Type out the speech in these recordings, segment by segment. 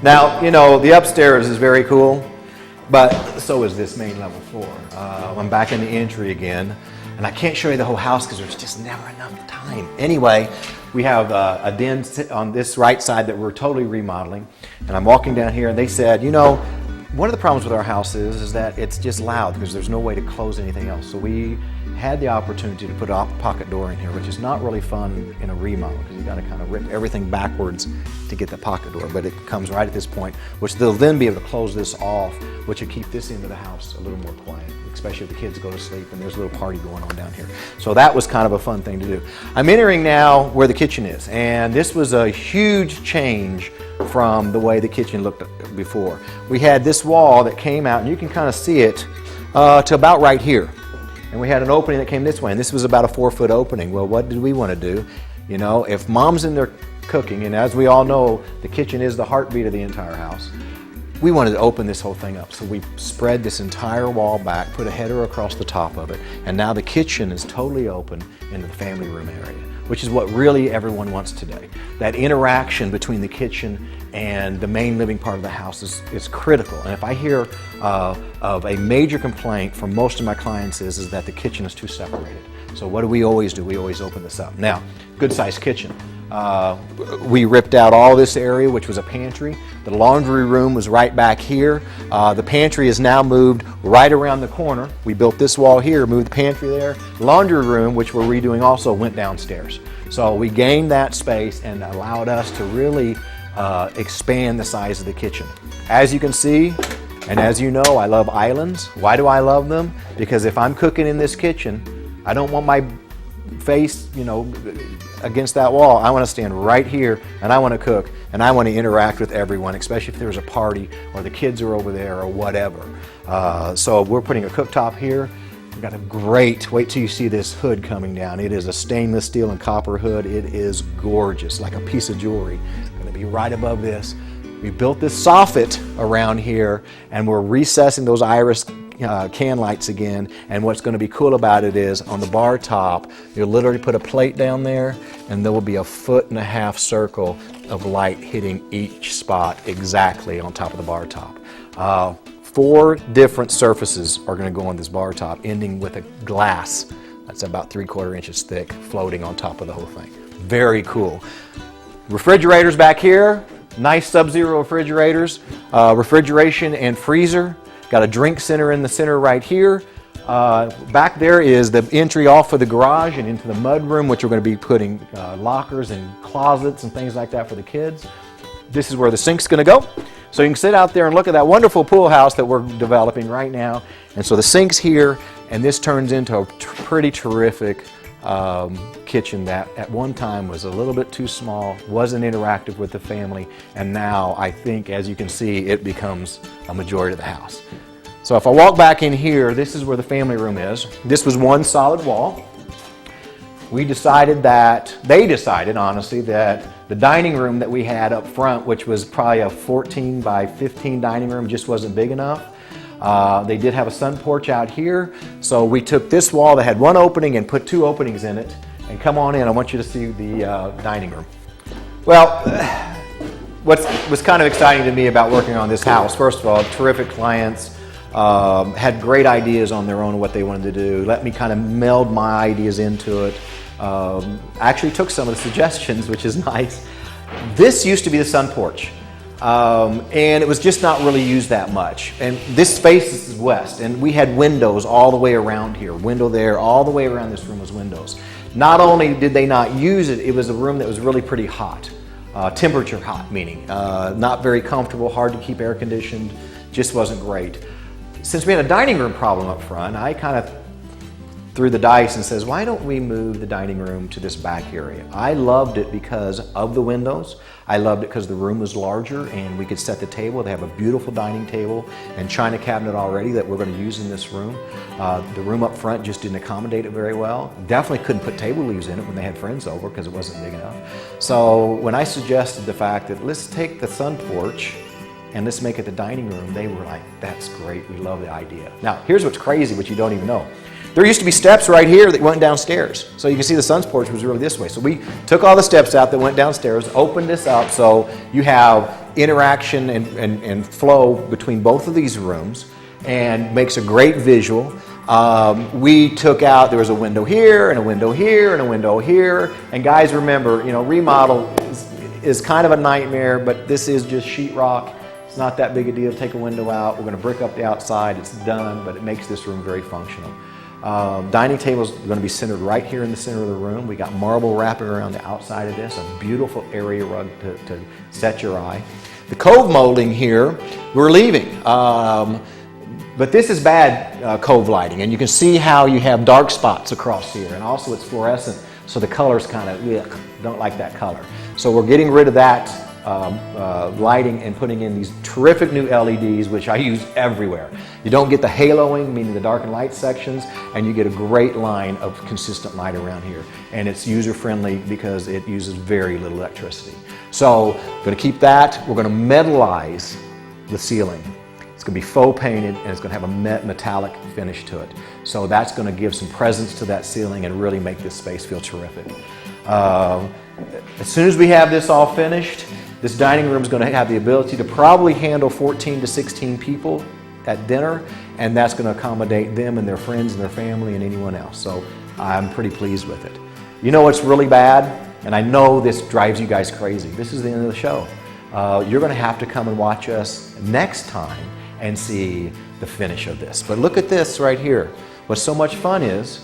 Now, you know, the upstairs is very cool, but so is this main level floor. I'm back in the entry again, and I can't show you the whole house because there's just never enough time. Anyway, we have a den on this right side that we're totally remodeling, and I'm walking down here, and they said, you know, one of the problems with our house is that it's just loud because there's no way to close anything else. So we had the opportunity to put a pocket door in here, which is not really fun in a remodel because you got to kind of rip everything backwards to get the pocket door, but it comes right at this point, which they'll then be able to close this off, which will keep this end of the house a little more quiet, especially if the kids go to sleep and there's a little party going on down here. So that was kind of a fun thing to do. I'm entering now where the kitchen is, and this was a huge change from the way the kitchen looked before. We had this wall that came out, and you can kind of see it to about right here. And we had an opening that came this way, and this was about a 4-foot opening. Well, what did we want to do? You know, if mom's in there cooking, and as we all know, the kitchen is the heartbeat of the entire house, we wanted to open this whole thing up. So we spread this entire wall back, put a header across the top of it, and now the kitchen is totally open into the family room area, which is what really everyone wants today. That interaction between the kitchen and the main living part of the house is critical. And if I hear of a major complaint from most of my clients is that the kitchen is too separated. So what do? We always open this up. Now, good sized kitchen. We ripped out all this area, which was a pantry. The laundry room was right back here. The pantry is now moved right around the corner. We built this wall here, moved the pantry there. Laundry room, which we're redoing also, went downstairs. So we gained that space and allowed us to really expand the size of the kitchen. As you can see, and as you know, I love islands. Why do I love them? Because if I'm cooking in this kitchen, I don't want my face, you know, against that wall. I want to stand right here and I want to cook and I want to interact with everyone, especially if there's a party or the kids are over there or whatever. So we're putting a cooktop here. We've got a great, wait till you see this hood coming down. It is a stainless steel and copper hood. It is gorgeous, like a piece of jewelry. Going to be right above this. We built this soffit around here and we're recessing those iris can lights again, and what's going to be cool about it is on the bar top you'll literally put a plate down there and there will be a 1.5 foot circle of light hitting each spot exactly on top of the bar top. 4 different surfaces are going to go on this bar top, ending with a glass that's about 3/4 inches thick floating on top of the whole thing. Very cool. Refrigerators back here, nice sub-zero refrigerators, refrigeration and freezer. Got a drink center in the center right here. Back there is the entry off of the garage and into the mud room, which we're going to be putting lockers and closets and things like that for the kids. This is where the sink's going to go. So you can sit out there and look at that wonderful pool house that we're developing right now. And so the sink's here, and this turns into a pretty terrific kitchen that at one time was a little bit too small, wasn't interactive with the family, and now I think, as you can see, it becomes a majority of the house. So if I walk back in here, this is where the family room is. This was one solid wall. They decided honestly that the dining room that we had up front, which was probably a 14 by 15 dining room, just wasn't big enough. They did have a sun porch out here, so we took this wall that had one opening and put 2 openings in it. And come on in, I want you to see the dining room. Well, what was kind of exciting to me about working on this house, first of all, terrific clients, had great ideas on their own what they wanted to do, let me kind of meld my ideas into it. Actually took some of the suggestions, which is nice. This used to be the sun porch. And it was just not really used that much. And this faces west, and we had windows all the way around here. Window there, all the way around this room was windows. Not only did they not use it, it was a room that was really pretty hot. Temperature hot, meaning not very comfortable, hard to keep air conditioned, just wasn't great. Since we had a dining room problem up front, I kind of threw the dice and says, why don't we move the dining room to this back area? I loved it because of the windows. I loved it because the room was larger and we could set the table. They have a beautiful dining table and china cabinet already that we're going to use in this room. The room up front just didn't accommodate it very well. Definitely couldn't put table leaves in it when they had friends over because it wasn't big enough. So when I suggested the fact that let's take the sun porch and let's make it the dining room, they were like, that's great, we love the idea. Now, here's what's crazy, which you don't even know. There used to be steps right here that went downstairs. So you can see the sun's porch was really this way. So we took all the steps out that went downstairs, opened this up so you have interaction and flow between both of these rooms, and makes a great visual. We took out, there was a window here, and a window here, and a window here. And guys, remember, you know, remodel is kind of a nightmare, but this is just sheetrock. It's not that big a deal to take a window out. We're going to brick up the outside. It's done, but it makes this room very functional. Dining table is going to be centered right here in the center of the room. We got marble wrapping around the outside of this, a beautiful area rug to set your eye. The cove molding here, we're leaving. But this is bad cove lighting, and you can see how you have dark spots across here, and also it's fluorescent, so the color's kind of, don't like that color. So we're getting rid of that lighting and putting in these terrific new LEDs, which I use everywhere. You don't get the haloing, meaning the dark and light sections, and you get a great line of consistent light around here. And it's user-friendly because it uses very little electricity. So we're going to keep that. We're going to metallize the ceiling. It's going to be faux painted, and it's going to have a metallic finish to it. So that's going to give some presence to that ceiling and really make this space feel terrific. As soon as we have this all finished, this dining room is going to have the ability to probably handle 14 to 16 people at dinner, and that's going to accommodate them and their friends and their family and anyone else. So I'm pretty pleased with it. You know what's really bad? And I know this drives you guys crazy. This is the end of the show. You're going to have to come and watch us next time and see the finish of this. But look at this right here. What's so much fun is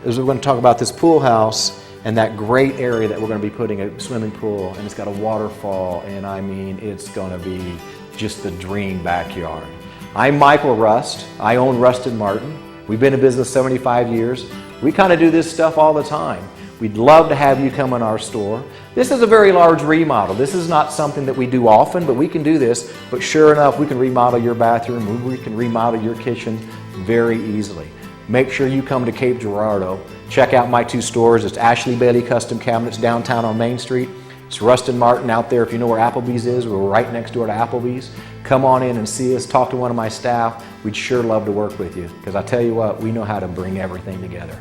we're going to talk about this pool house and that great area that we're going to be putting a swimming pool, and it's got a waterfall, and I mean, it's going to be just the dream backyard. I'm Michael Rust. I own Rust & Martin. We've been in business 75 years. We kind of do this stuff all the time. We'd love to have you come in our store. This is a very large remodel. This is not something that we do often, but we can do this. But sure enough, we can remodel your bathroom. We can remodel your kitchen very easily. Make sure you come to Cape Girardeau. Check out my two stores. It's Ashley Bailey Custom Cabinets downtown on Main Street. It's Rust & Martin out there. If you know where Applebee's is, we're right next door to Applebee's. Come on in and see us. Talk to one of my staff. We'd sure love to work with you, because I tell you what, we know how to bring everything together.